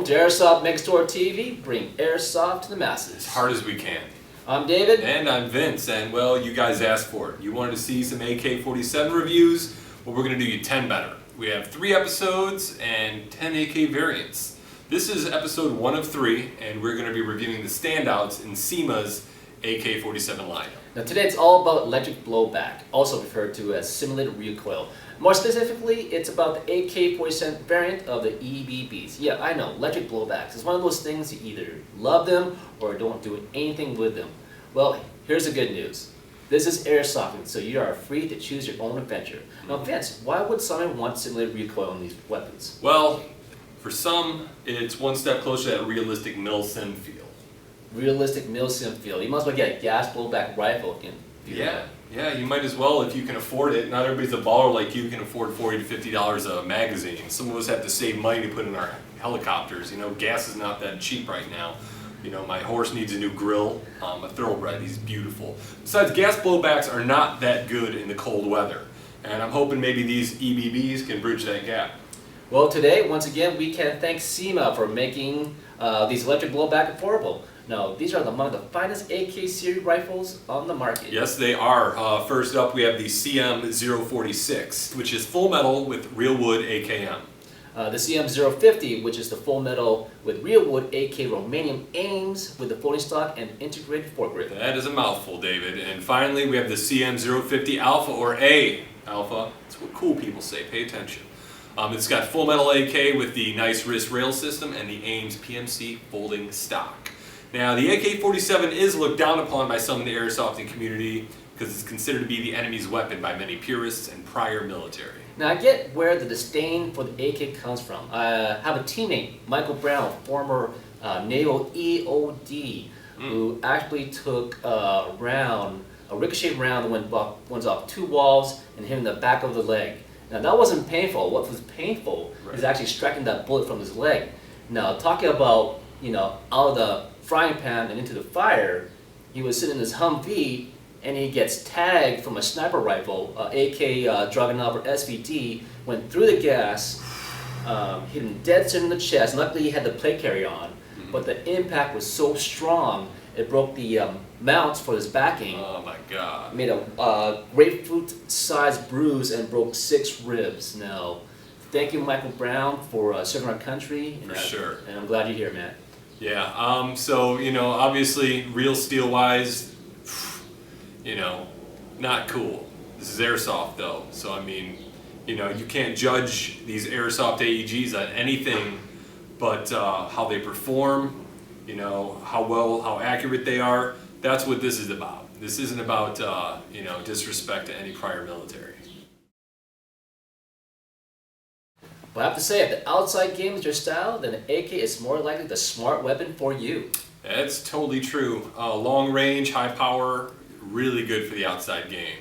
Welcome to Airsoft Next Door TV, bring Airsoft to the masses. As hard as we can. I'm David. And I'm Vince, and well, you guys asked for it. You wanted to see some AK-47 reviews? Well, we're going to do you 10 better. We have 3 episodes and 10 AK variants. This is episode 1 of 3, and we're going to be reviewing the standouts in Cyma's AK-47 lineup. Now today it's all about electric blowback, also referred to as simulated recoil. More specifically, it's about the AK-47 variant of the EBBs. Yeah, I know, electric blowbacks. It's one of those things you either love them or don't do anything with them. Well, here's the good news. This is airsofting, so you are free to choose your own adventure. Now Vince, why would someone want simulated recoil on these weapons? Well, for some, it's one step closer to that realistic mil-sim feel. Realistic mil-sim feel. You might as well get a gas blowback rifle in. Yeah, you might as well if you can afford it. Not everybody's a baller like you can afford $40 to $50 a magazine. Some of us have to save money to put in our helicopters. You know, gas is not that cheap right now. You know, my horse needs a new grill, a thoroughbred, he's beautiful. Besides, gas blowbacks are not that good in the cold weather. And I'm hoping maybe these EBBs can bridge that gap. Well, today, once again, we can thank Cyma for making these electric blowback affordable. Now, these are among the finest AK series rifles on the market. Yes, they are. First up, we have the CM046, which is full metal with real wood AKM. The CM050, which is the full metal with real wood AK Romanium aims with the floating stock and integrated foregrip. That is a mouthful, David. And finally, we have the CM050 Alpha, or A Alpha. That's what cool people say. Pay attention. It's got full metal AK with the nice wrist rail system and the Ames PMC folding stock. Now, the AK-47 is looked down upon by some in the airsofting community because it's considered to be the enemy's weapon by many purists and prior military. Now, I get where the disdain for the AK comes from. I have a teammate, Michael Brown, former naval EOD, who actually took a ricochet round that went off 2 walls and hit him in the back of the leg. Now, that wasn't painful. What was painful is actually striking that bullet from his leg. Now, talking about, out of the frying pan and into the fire, he was sitting in his Humvee and he gets tagged from a sniper rifle, AK Dragunov or SVD, went through the gas, hit him dead center in the chest. Luckily he had the plate carry on, but the impact was so strong it broke the mounts for his backing. Oh my God. Made a grapefruit-sized bruise and broke 6 ribs. Now, thank you, Michael Brown, for serving our country. For sure. And I'm glad you're here, man. Yeah, so, obviously, real steel-wise, not cool. This is airsoft, though, so, I mean, you can't judge these airsoft AEGs on anything but how they perform, how accurate they are. That's what this is about. This isn't about, disrespect to any prior military. But I have to say, if the outside game is your style, then the AK is more likely the smart weapon for you. That's totally true. Long range, high power, really good for the outside game.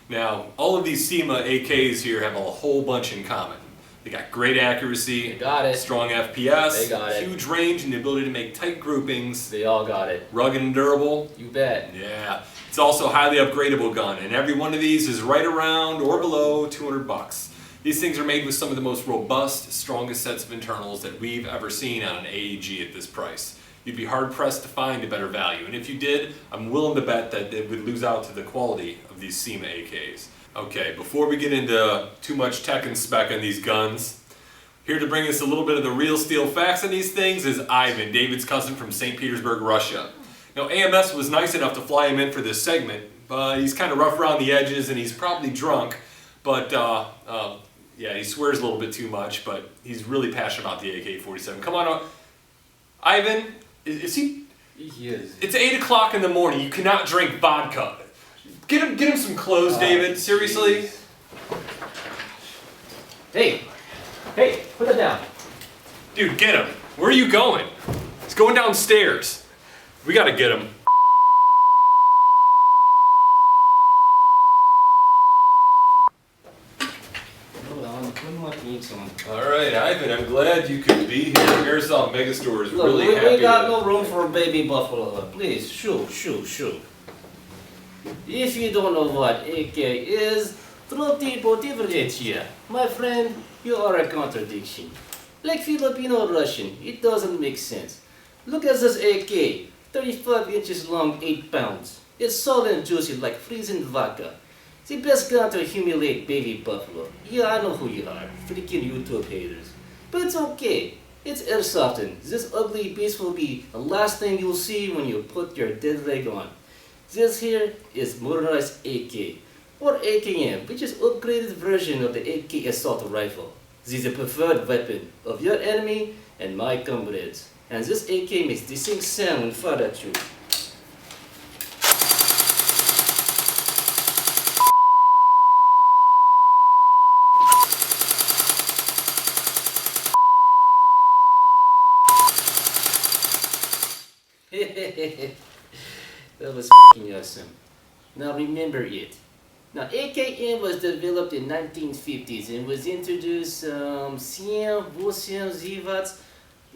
Now, all of these Cyma AKs here have a whole bunch in common. They got great accuracy, They got it. strong FPS, They got it. huge range, and the ability to make tight groupings. They all got it. Rugged and durable. You bet. Yeah. It's also a highly upgradable gun, and every one of these is right around or below $200. These things are made with some of the most robust, strongest sets of internals that we've ever seen on an AEG at this price. You'd be hard-pressed to find a better value, and if you did, I'm willing to bet that it would lose out to the quality of these Cyma AKs. Okay, before we get into too much tech and spec on these guns, here to bring us a little bit of the real steel facts on these things is Ivan, David's cousin from St. Petersburg, Russia. Now, AMS was nice enough to fly him in for this segment, but he's kind of rough around the edges and he's probably drunk, but yeah, he swears a little bit too much, but he's really passionate about the AK-47. Come on, Ivan, is he? He is. It's 8 o'clock in the morning. You cannot drink vodka. Get him some clothes, David. Seriously. Hey, put that down. Dude, get him. Where are you going? He's going downstairs. We gotta get him. Alright, Ivan, I'm glad you could be here. Airsoft Megastore is really happy. We got no room for a baby buffalo. Please, shoo. If you don't know what AK is, throw tipo differentiate. My friend, you are a contradiction. Like Filipino Russian, it doesn't make sense. Look at this AK, 35 inches long, 8 pounds. It's solid and juicy like freezing vodka. The best gun to humiliate baby buffalo. Yeah, I know who you are, freaking YouTube haters. But it's okay. It's airsoftened. This ugly beast will be the last thing you'll see when you put your dead leg on. This here is motorized AK, or AKM, which is upgraded version of the AK assault rifle. This is a preferred weapon of your enemy and my comrades. And this AK makes distinct sound when fired at you. That was f***ing awesome. Now remember it. Now AKM was developed in 1950s and was introduced CM050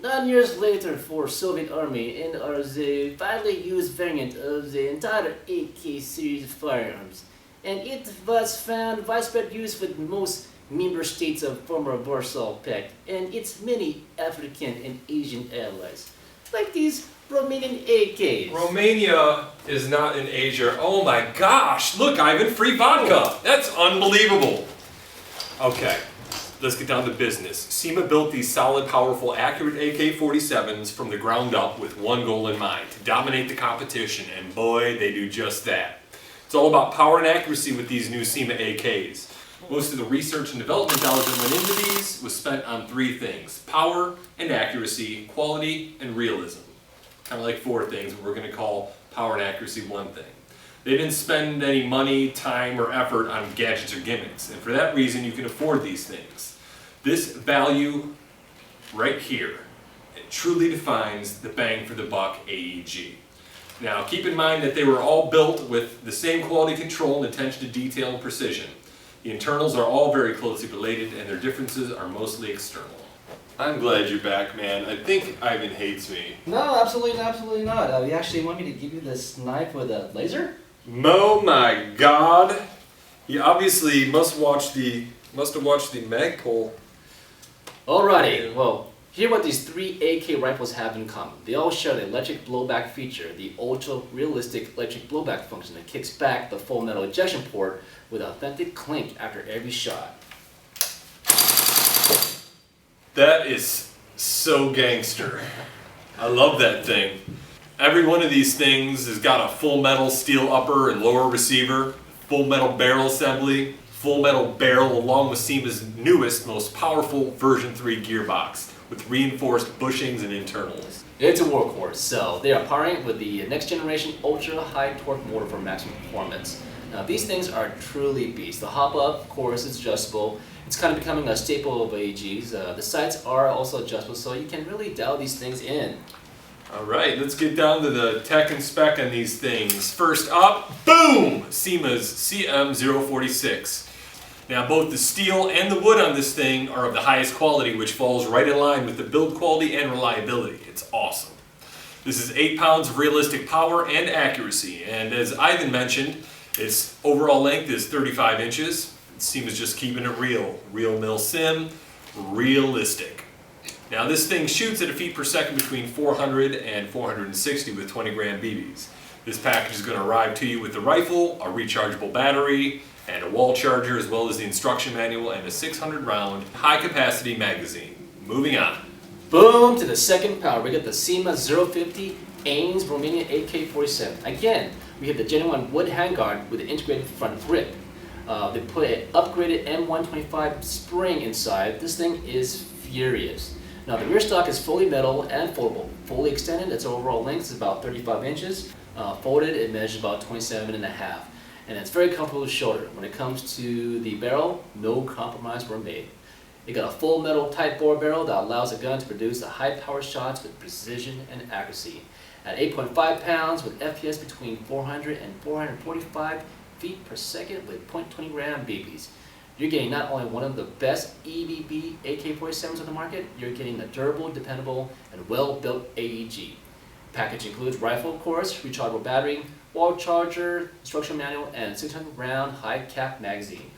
9 years later for Soviet Army and are the widely used variant of the entire AK series of firearms. And it was found widespread use with most member states of former Warsaw Pact and its many African and Asian allies, like these Romanian AKs. Romania is not in Asia. Oh my gosh, look, Ivan, free vodka. That's unbelievable. Okay, let's get down to business. Cyma built these solid, powerful, accurate AK-47s from the ground up with one goal in mind, to dominate the competition, and boy, they do just that. It's all about power and accuracy with these new Cyma AKs. Most of the research and development dollars that went into these was spent on three things: power and accuracy, quality, and realism. Kind of like four things, but we're going to call power and accuracy one thing. They didn't spend any money, time, or effort on gadgets or gimmicks, and for that reason you can afford these things. This value right here, it truly defines the bang for the buck AEG. Now keep in mind that they were all built with the same quality control and attention to detail and precision. The internals are all very closely related and their differences are mostly external. I'm glad you're back, man. I think Ivan hates me. No, absolutely not. You actually want me to give you this knife with a laser? Oh my god! You obviously must have watched the Magpul. Alrighty, well, here what these three AK rifles have in common. They all share the electric blowback feature, the ultra-realistic electric blowback function that kicks back the full metal ejection port with an authentic clink after every shot. That is so gangster. I love that thing. Every one of these things has got a full metal steel upper and lower receiver, full metal barrel assembly, full metal barrel along with Cyma's newest, most powerful version 3 gearbox with reinforced bushings and internals. It's a workhorse, so they are powering it with the next generation ultra high torque motor for maximum performance. Now these things are truly beasts. The hop up, of course, is adjustable. It's kind of becoming a staple of AEGs. The sights are also adjustable, so you can really dial these things in. Alright, let's get down to the tech and spec on these things. First up, boom! Cyma's CM046. Now both the steel and the wood on this thing are of the highest quality, which falls right in line with the build quality and reliability. It's awesome. This is 8 pounds of realistic power and accuracy, and as Ivan mentioned, its overall length is 35 inches. Cyma's just keeping it real. Real mil sim, realistic. Now this thing shoots at a feet per second between 400 and 460 with 20 gram BBs. This package is going to arrive to you with the rifle, a rechargeable battery, and a wall charger, as well as the instruction manual and a 600 round high capacity magazine. Moving on. Boom to the second power. We got the CM050 Ains Romanian AK47. Again, we have the genuine wood handguard with an integrated front grip. They put an upgraded M125 spring inside. This thing is furious. Now the rear stock is fully metal and foldable. Fully extended, its overall length is about 35 inches. Folded, it measures about 27.5. And it's very comfortable to shoulder. When it comes to the barrel, no compromise were made. It got a full metal tight bore barrel that allows the gun to produce the high power shots with precision and accuracy. At 8.5 pounds with FPS between 400 and 445 feet per second with 0.20 gram BBs. You're getting not only one of the best EBB AK-47s on the market, you're getting a durable, dependable, and well-built AEG. Package includes rifle, of course, rechargeable battery, wall charger, instruction manual, and 600 round high cap magazine.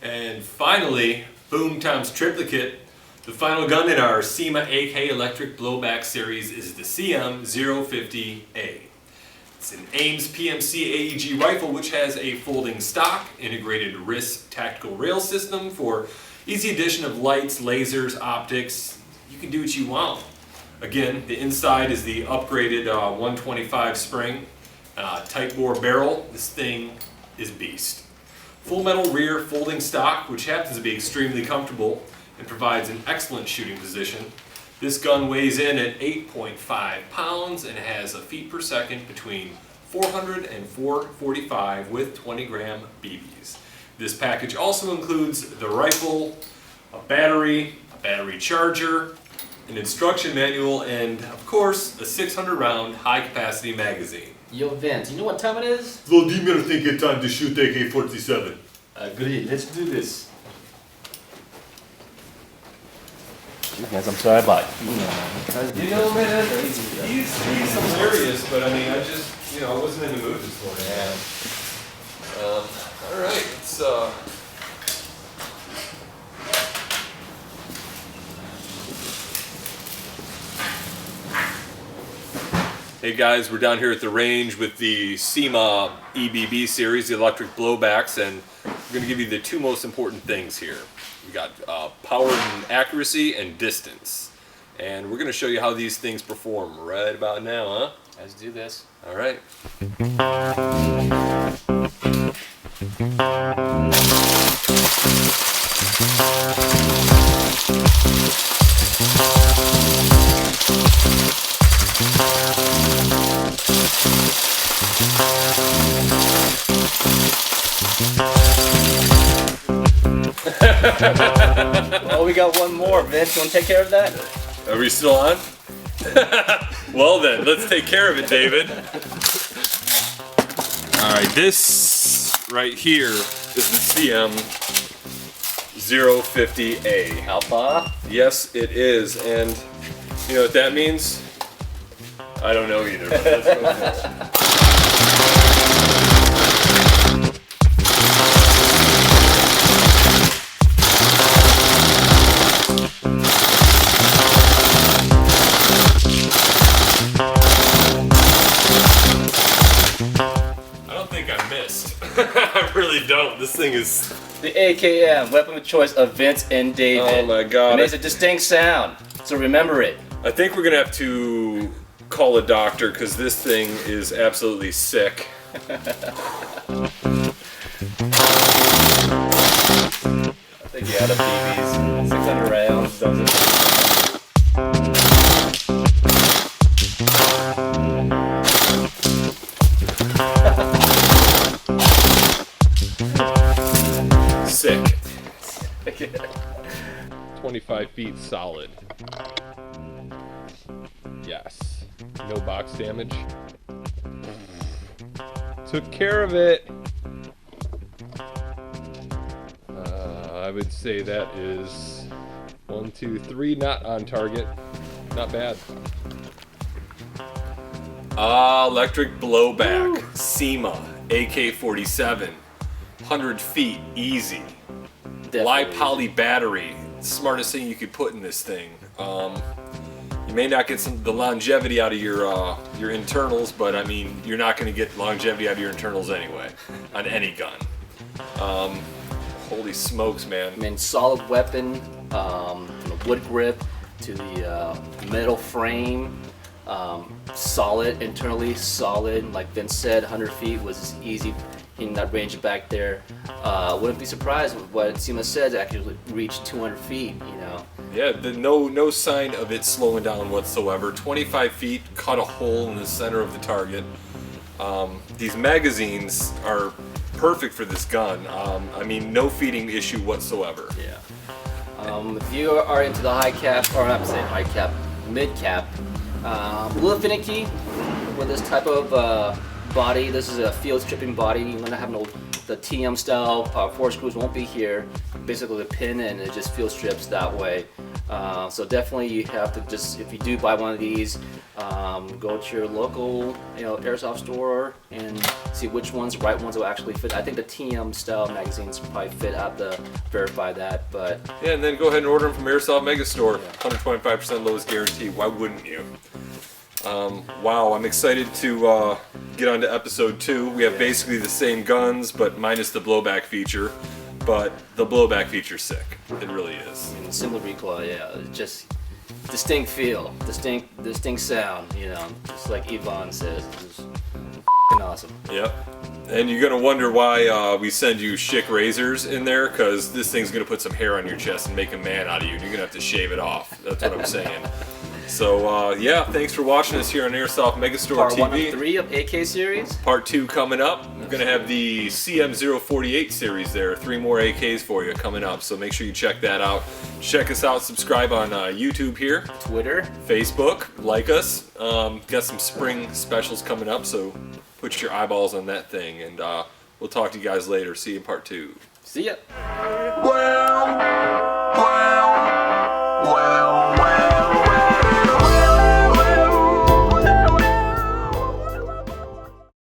And finally, boom times triplicate. The final gun in our Cyma AK electric blowback series is the CM050A. It's an Ames PMC AEG rifle which has a folding stock, integrated wrist tactical rail system for easy addition of lights, lasers, optics. You can do what you want. Again, the inside is the upgraded 125 spring, tight bore barrel. This thing is beast. Full metal rear folding stock, which happens to be extremely comfortable and provides an excellent shooting position. This gun weighs in at 8.5 pounds and has a feet per second between 400 and 445 with 20 gram BBs. This package also includes the rifle, a battery charger, an instruction manual, and of course a 600 round high capacity magazine. Yo, Vince, you know what time it is? Vladimir, think it's time to shoot AK-47. Good, let's do this. Guys, I'm sorry about You know, man, he's hilarious, but I mean, I wasn't in the mood this morning. Yeah. All right, it's Hey guys, we're down here at the range with the Cyma EBB series, the electric blowbacks, and we're going to give you the two most important things here. We got power and accuracy and distance. And we're going to show you how these things perform right about now, huh? Let's do this. All right. Oh, we got one more. Vince, you want to take care of that? Are we still on? Well then, let's take care of it, David. Alright, this right here is the CM050A. Alpha. Yes, it is, and you know what that means? I don't know either, but let's go for it. I really don't. This thing is the AKM, weapon of choice of Vince and David. Oh my god. It makes a distinct sound, so remember it. I think we're gonna have to call a doctor because this thing is absolutely sick. I think you had a BBs. 600 rounds, does it? Sick. 25 feet solid. Yes. No box damage. Took care of it. I would say that is 1, 2, 3, not on target. Not bad. Electric blowback. Cyma AK47. 100 feet, easy. Live poly battery, smartest thing you could put in this thing. You may not get the longevity out of your internals, but I mean, you're not going to get longevity out of your internals anyway, on any gun. Holy smokes, man. I mean, solid weapon, from the wood grip to the metal frame. Solid, internally solid. Like Vince said, 100 feet was easy in that range back there. Wouldn't be surprised with what Cyma says, actually reached 200 feet, you know. Yeah, no sign of it slowing down whatsoever. 25 feet, cut a hole in the center of the target. These magazines are perfect for this gun. I mean, no feeding issue whatsoever. Yeah. If you are into the high cap, or I'm saying high cap, mid cap, a little finicky with this type of body. This is a field stripping body. You're gonna have the TM style 4 screws won't be here. Basically, the pin and it just field strips that way. So definitely, you have to just, if you do buy one of these, go to your local, airsoft store and see which ones, the right ones will actually fit. I think the TM style magazines probably fit. I have to verify that, but yeah, and then go ahead and order them from Airsoft Megastore. 125% lowest guarantee. Why wouldn't you? Wow, I'm excited to get on to episode 2. We have basically the same guns, but minus the blowback feature. But the blowback feature's sick. It really is. And similar recoil, yeah. Just distinct feel, distinct sound. Just like Yvonne says, it's f***ing awesome. Yep. And you're gonna wonder why we send you Schick razors in there, because this thing's gonna put some hair on your chest and make a man out of you, and you're gonna have to shave it off. That's what I'm saying. So yeah, thanks for watching us here on Airsoft Megastore Part TV. 1 of 3 of AK series. Part 2 coming up. We're gonna have the CM048 series there. 3 more AKs for you coming up. So make sure you check that out. Check us out. Subscribe on YouTube here, Twitter, Facebook. Like us. Got some spring specials coming up. So put your eyeballs on that thing. And we'll talk to you guys later. See you in part 2. See ya. Well.